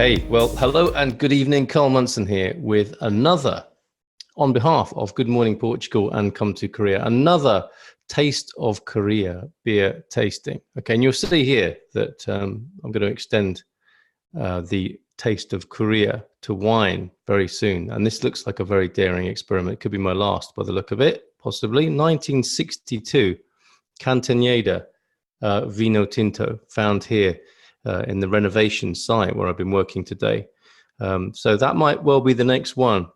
Okay, well, hello and good evening. Carl Munson here with another, on behalf of Good Morning Portugal and Come to Curia, another Taste of Curia beer tasting. Okay, and you'll see here that I'm going to extend the Taste of Curia to wine very soon. And this looks like a very daring experiment. It could be my last by the look of it, possibly. 1962, Cantanhede Vino Tinto, found here in the renovation site where I've been working today. So that might well be the next one.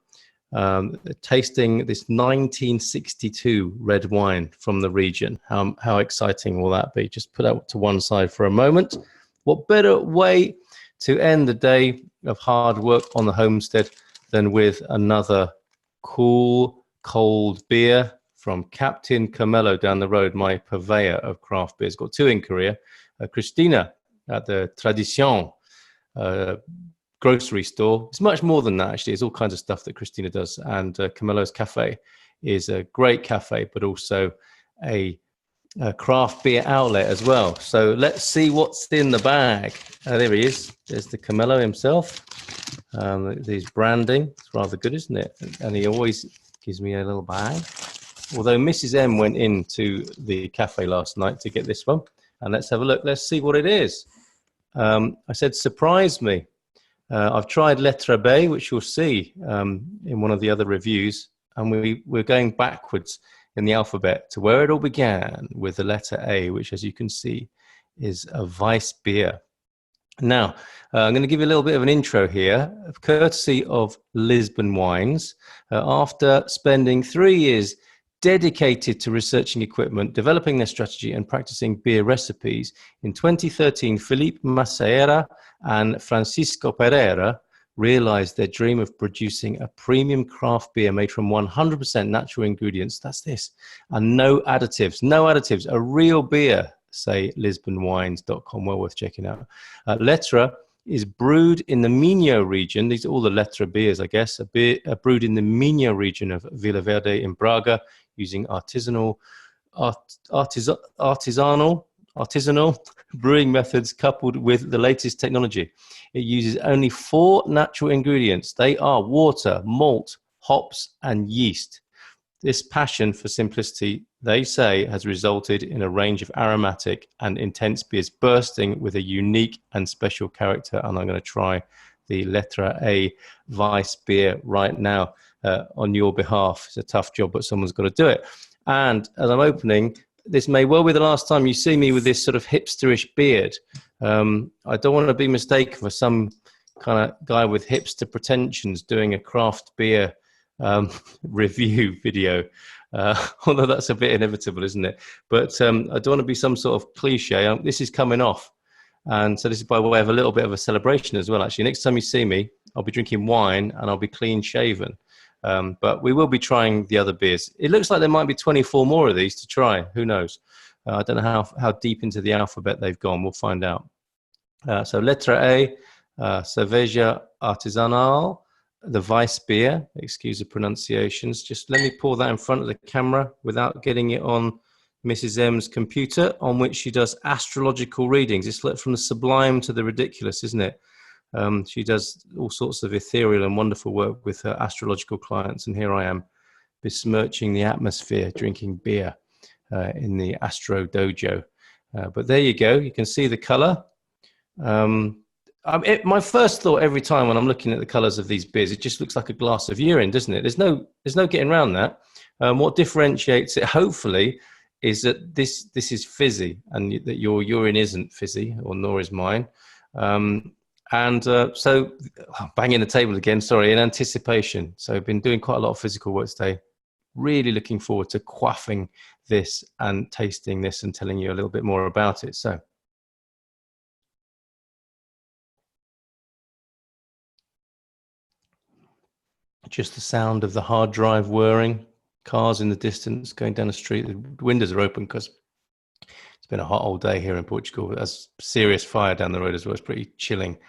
Tasting this 1962 red wine from the region. How exciting will that be? Just put that to one side for a moment. What better way to end the day of hard work on the homestead than with another cool, cold beer from Captain Carmelo down the road, my purveyor of craft beers. Got two in Korea. Christina at the Tradition grocery store. It's much more than that, actually. It's all kinds of stuff that Christina does. And Carmelo's Cafe is a great cafe, but also a craft beer outlet as well. So let's see what's in the bag. There he is. There's the Carmelo himself. His branding. It's rather good, isn't it? And he always gives me a little bag. Although Mrs. M went into the cafe last night to get this one. And let's have a look. Let's see what it is. I said, surprise me. I've tried Letra B, which you'll see in one of the other reviews. And we're going backwards in the alphabet to where it all began with the letter A, which, as you can see, is a Weiss beer. Now, I'm going to give you a little bit of an intro here, courtesy of Lisbon Wines. After spending 3 years dedicated to researching equipment, developing their strategy and practicing beer recipes, in 2013, Felipe Maceira and Francisco Pereira realized their dream of producing a premium craft beer made from 100% natural ingredients. That's this. And no additives, a real beer, say lisbonwines.com, well worth checking out. Letra is brewed in the Minho region. These are all the Letra beers, I guess. A beer brewed in the Minho region of Vila Verde in Braga, using artisanal brewing methods coupled with the latest technology. It uses only 4 natural ingredients. They are water, malt, hops, and yeast. This passion for simplicity, they say, has resulted in a range of aromatic and intense beers bursting with a unique and special character. And I'm going to try the Letra A Weiss beer right now on your behalf. It's a tough job, but someone's got to do it. And as I'm opening, this may well be the last time you see me with this sort of hipsterish beard. I don't want to be mistaken for some kind of guy with hipster pretensions doing a craft beer review video, although that's a bit inevitable, isn't it? But I don't want to be some sort of cliche. This is coming off. And so this is by way of a little bit of a celebration as well, actually. Next time you see me, I'll be drinking wine and I'll be clean shaven. But we will be trying the other beers. It looks like there might be 24 more of these to try. Who knows? I don't know how deep into the alphabet they've gone. We'll find out. So Letra A, Cerveja Artesanal, the Weiss beer. Excuse the pronunciations. Just let me pour that in front of the camera without getting it on Mrs. M's computer, on which she does astrological readings. It's like from the sublime to the ridiculous, isn't it? She does all sorts of ethereal and wonderful work with her astrological clients. And here I am besmirching the atmosphere, drinking beer in the Astro Dojo. But there you go. You can see the color. My first thought every time when I'm looking at the colors of these beers, it just looks like a glass of urine, doesn't it? There's no getting around that. What differentiates it, hopefully, is that this is fizzy and that your urine isn't fizzy, or nor is mine. So banging the table again, sorry, in anticipation. So I've been doing quite a lot of physical work today. Really looking forward to quaffing this and tasting this and telling you a little bit more about it. So just the sound of the hard drive whirring, cars in the distance going down the street. The windows are open because it's been a hot old day here in Portugal. There's serious fire down the road as well. It's pretty chilling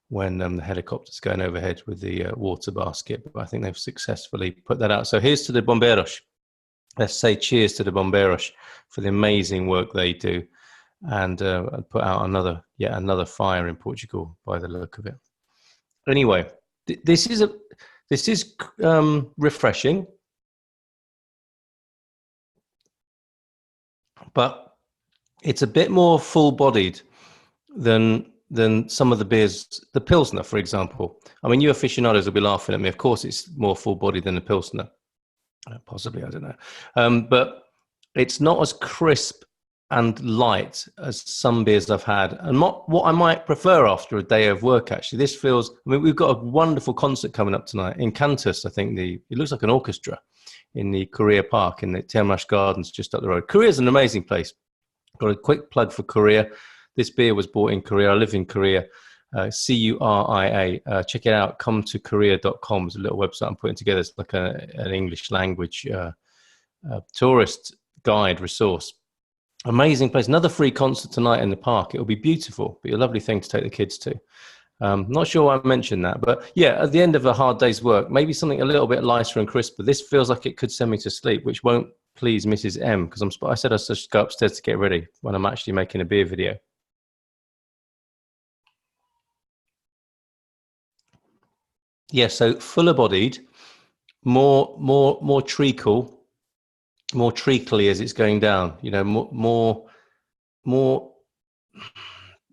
when the helicopter's going overhead with the water basket. But I think they've successfully put that out. So here's to the Bombeiros. Let's say cheers to the Bombeiros for the amazing work they do. And put out yet another fire in Portugal by the look of it. Anyway, this is refreshing, but it's a bit more full-bodied than some of the beers, the Pilsner, for example. I mean, you aficionados will be laughing at me. Of course, it's more full-bodied than the Pilsner. Possibly, I don't know. But it's not as crisp and light as some beers I've had. And what I might prefer after a day of work, actually. This feels, I mean, we've got a wonderful concert coming up tonight in Cantus, I think. It looks like an orchestra in the Curia Park in the Termas Gardens just up the road. Korea is an amazing place. Got a quick plug for Korea. This beer was bought in Korea. I live in Korea. Curia. Check it out. Come to Curia.com. It's a little website I'm putting together. It's like an English language tourist guide resource. Amazing place. Another free concert tonight in the park. It'll be beautiful. Be a lovely thing to take the kids to. Not sure why I mentioned that, but yeah, at the end of a hard day's work, maybe something a little bit lighter and crisper. This feels like it could send me to sleep, which won't please Mrs. M, because I said I should go upstairs to get ready when I'm actually making a beer video. Yeah, so fuller bodied, more treacle, more treacly as it's going down. You know, more.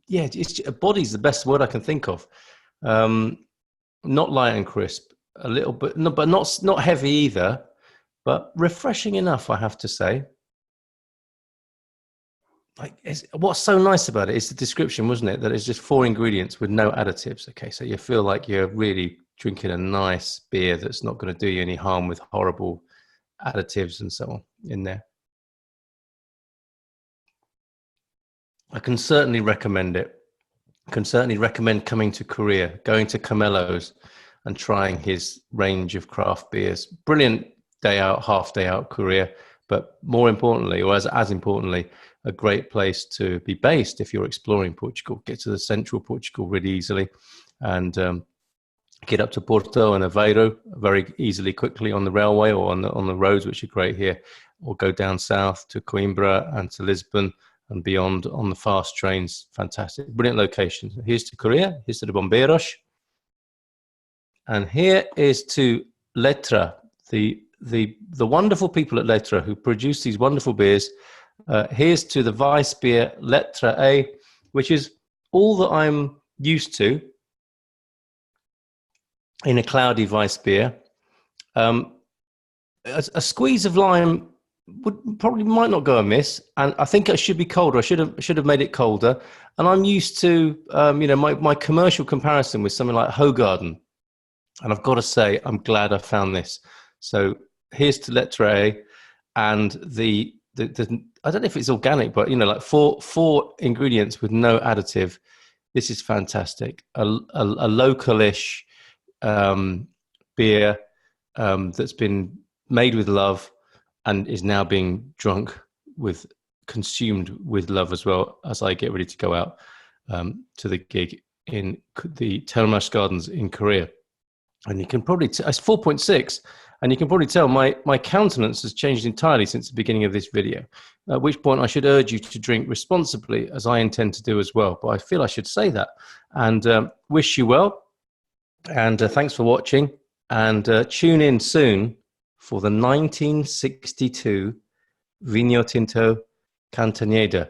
Yeah, it's body's the best word I can think of. Not light and crisp, a little bit, no, but not heavy either, but refreshing enough, I have to say. Like, what's so nice about it is the description, wasn't it? That it's just 4 ingredients with no additives. Okay, so you feel like you're really drinking a nice beer that's not going to do you any harm with horrible additives and so on in there. I can certainly recommend it. I can certainly recommend coming to Curia, going to Camello's and trying his range of craft beers. Brilliant day out, half day out Curia, but more importantly, or as importantly, a great place to be based if you're exploring Portugal. Get to the central Portugal really easily and get up to Porto and Aveiro very easily, quickly on the railway or on the roads, which are great here, or go down south to Coimbra and to Lisbon and beyond on the fast trains. Fantastic, brilliant locations. Here's to Curia, here's to the Bombeiros, and here is to Letra, the wonderful people at Letra who produce these wonderful beers. Here's to the Weiss beer Letra A, which is all that I'm used to in a cloudy Weiss beer. A squeeze of lime might not go amiss, and I think it should be colder. I should have made it colder. And I'm used to my commercial comparison with something like Hogarden, and I've got to say I'm glad I found this. So here's to Letra A, and the I don't know if it's organic, but like four ingredients with no additive. This is fantastic. A localish beer that's been made with love and is now being consumed with love as well as I get ready to go out to the gig in the Termas Gardens in Korea. And you can probably, it's 4.6, and you can probably tell my countenance has changed entirely since the beginning of this video, at which point I should urge you to drink responsibly, as I intend to do as well. But I feel I should say that, and wish you well, and thanks for watching, and tune in soon for the 1962 Vinho Tinto Cantanhede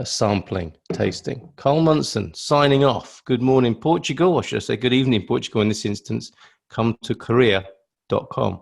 sampling tasting. Carl Munson signing off. Good morning, Portugal, or should I say good evening, Portugal in this instance. Come to Curia.com.